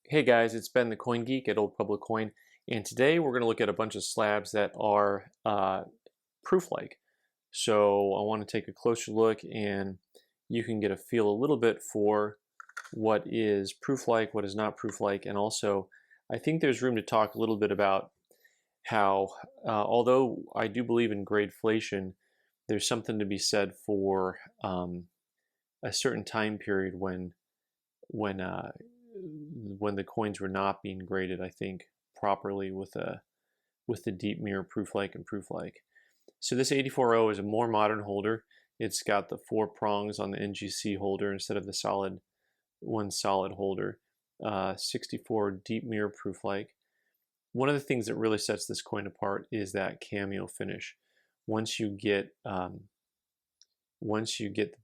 Hey guys, it's Ben the Coin Geek at Old Pueblo Coin, and today we're going to look at a bunch of slabs that are proof-like. So I want to take a closer look, and you can get a feel a little bit for what is proof-like, what is not proof-like, and also I think there's room to talk a little bit about how, although I do believe in gradeflation, there's something to be said for a certain time period when uh, when the coins were not being graded, I think, properly with the deep mirror proof-like and proof-like. So this 84O is a more modern holder. It's got the 4 prongs on the NGC holder instead of the solid holder. 64 deep mirror proof-like. One of the things that really sets this coin apart is that cameo finish. Once you get the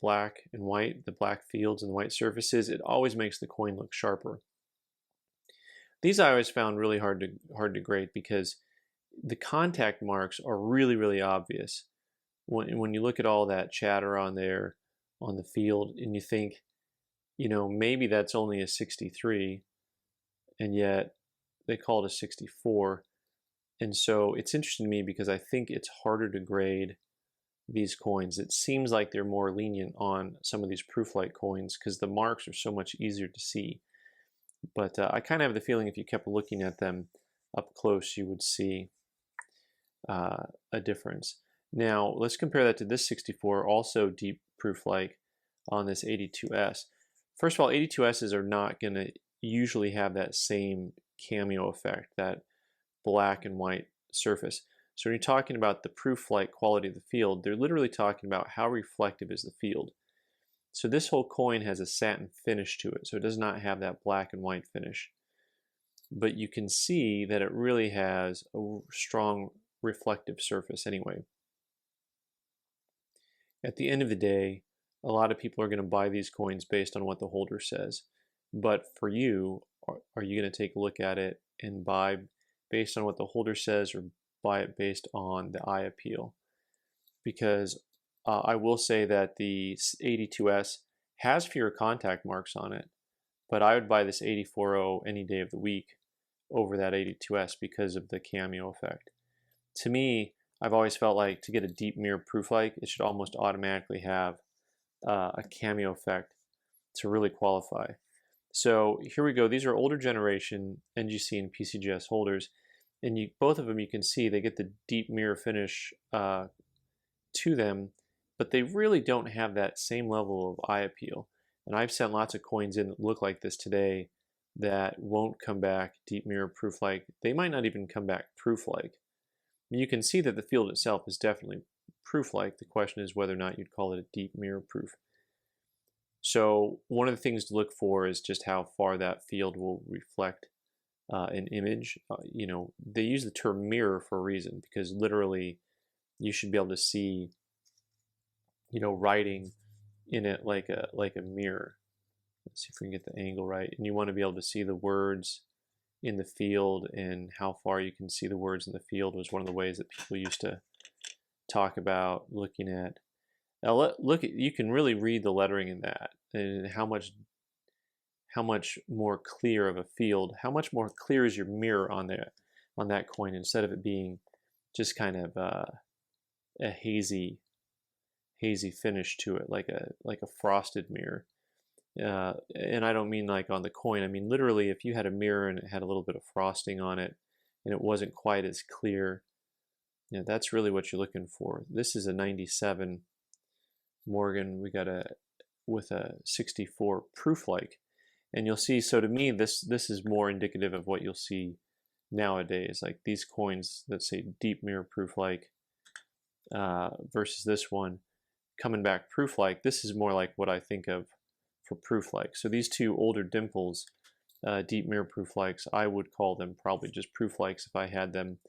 black and white, the black fields and the white surfaces, it always makes the coin look sharper. These I always found really hard to grade because the contact marks are really obvious. When you look at all that chatter on there on the field and you think, you know, maybe that's only a 63, and yet they call it a 64. And so it's interesting to me because I think it's harder to grade these coins. It seems like they're more lenient on some of these proof-like coins because the marks are so much easier to see. But I kind of have the feeling if you kept looking at them up close, you would see a difference. Now, let's compare that to this 64, also deep proof-like on this 82S. First of all, 82Ss are not going to usually have that same cameo effect, that black and white surface. So when you're talking about the proof-like quality of the field, they're literally talking about how reflective is the field. So this whole coin has a satin finish to it, so it does not have that black and white finish. But you can see that it really has a strong reflective surface anyway. At the end of the day, a lot of people are going to buy these coins based on what the holder says. But for you, are you going to take a look at it and buy based on what the holder says, or buy it based on the eye appeal? Because I will say that the 82S has fewer contact marks on it, but I would buy this 84O any day of the week over that 82S because of the cameo effect. To me, I've always felt like to get a deep mirror proof-like, it should almost automatically have a cameo effect to really qualify. So here we go. These are older generation NGC and PCGS holders, and both of them you can see they get the deep mirror finish to them, but they really don't have that same level of eye appeal. And I've sent lots of coins in that look like this today that won't come back deep mirror proof-like. They might not even come back proof-like. You can see that the field itself is definitely proof-like. The question is whether or not you'd call it a deep mirror proof. So one of the things to look for is just how far that field will reflect an image. You know, they use the term mirror for a reason, because literally you should be able to see, you know, writing in it like a mirror. Let's see if we can get the angle right. And you want to be able to see the words in the field, and how far you can see the words in the field was one of the ways that people used to talk about looking at. Now look at, you can really read the lettering in that, and how much more clear of a field, how much more clear is your mirror on that coin, instead of it being just kind of a hazy finish to it, like a frosted mirror. And I don't mean like on the coin. I mean literally, if you had a mirror and it had a little bit of frosting on it, and it wasn't quite as clear, you know, that's really what you're looking for. This is a 97 Morgan. We got with a 64 proof-like, and you'll see. So to me, this is more indicative of what you'll see nowadays, like these coins that say deep mirror proof-like versus this one coming back proof-like. This is more like what I think of for proof-like. So these two older dimples, deep mirror proof-likes, I would call them probably just proof-likes if I had them.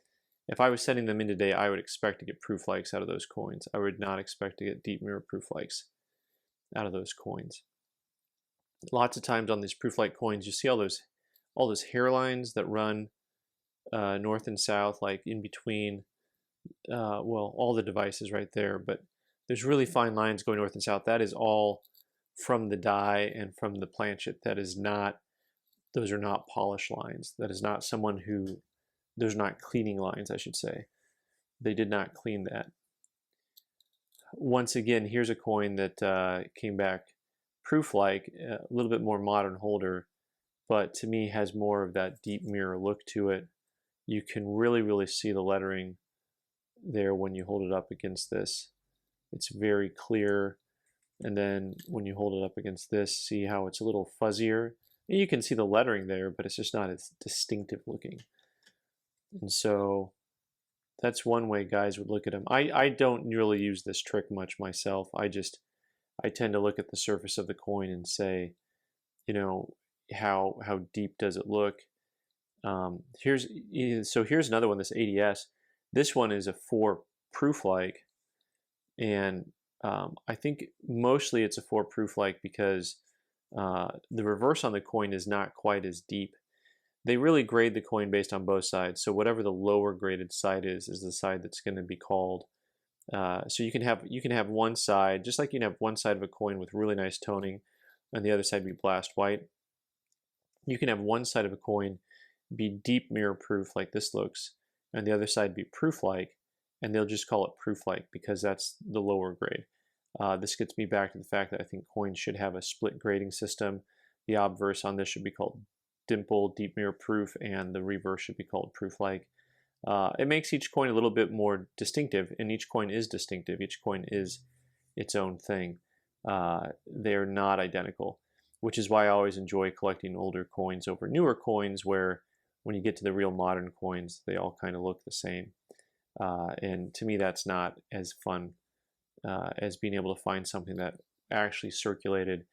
If I was sending them in today, I would expect to get proof-likes out of those coins. I would not expect to get deep mirror proof-likes out of those coins. Lots of times on these proof-like coins, you see all those hairlines that run north and south, like in between, well, all the devices right there, but there's really fine lines going north and south. That is all from the die and from the planchet. That is not those are not polished lines. That is not someone who, those are not cleaning lines, I should say. They did not clean that. Once again, here's a coin that came back proof-like, a little bit more modern holder, but to me has more of that deep mirror look to it. You can really see the lettering there when you hold it up against this. It's very clear. And then when you hold it up against this, see how it's a little fuzzier. And you can see the lettering there, but it's just not as distinctive looking. And so that's one way guys would look at them. I don't really use this trick much myself. I tend to look at the surface of the coin and say, you know, how deep does it look? Here's another one, this ADS. This one is a 4 proof-like, and I think mostly it's a 4 proof-like because the reverse on the coin is not quite as deep. They really grade the coin based on both sides, so whatever the lower graded side is the side that's going to be called. So you can have one side, just like you can have one side of a coin with really nice toning, and the other side be blast white. You can have one side of a coin be deep mirror proof like this looks, and the other side be proof-like, and they'll just call it proof-like because that's the lower grade. This gets me back to the fact that I think coins should have a split grading system. The obverse on this should be called dimple, deep mirror proof, and the reverse should be called proof-like. It makes each coin a little bit more distinctive, and each coin is distinctive. Each coin is its own thing. They're not identical, which is why I always enjoy collecting older coins over newer coins, where when you get to the real modern coins, they all kind of look the same. And to me, that's not as fun as being able to find something that actually circulated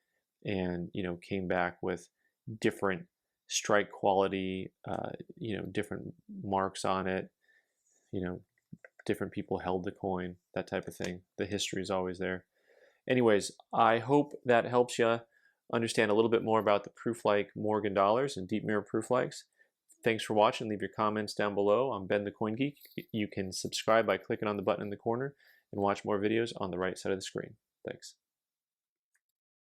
and, you know, came back with different strike quality, you know, different marks on it, you know, different people held the coin, that type of thing. The history is always there. Anyways, I hope that helps you understand a little bit more about the proof-like Morgan Dollars and deep mirror proof-likes. Thanks for watching. Leave your comments down below. I'm Ben the Coin Geek. You can subscribe by clicking on the button in the corner and watch more videos on the right side of the screen. Thanks.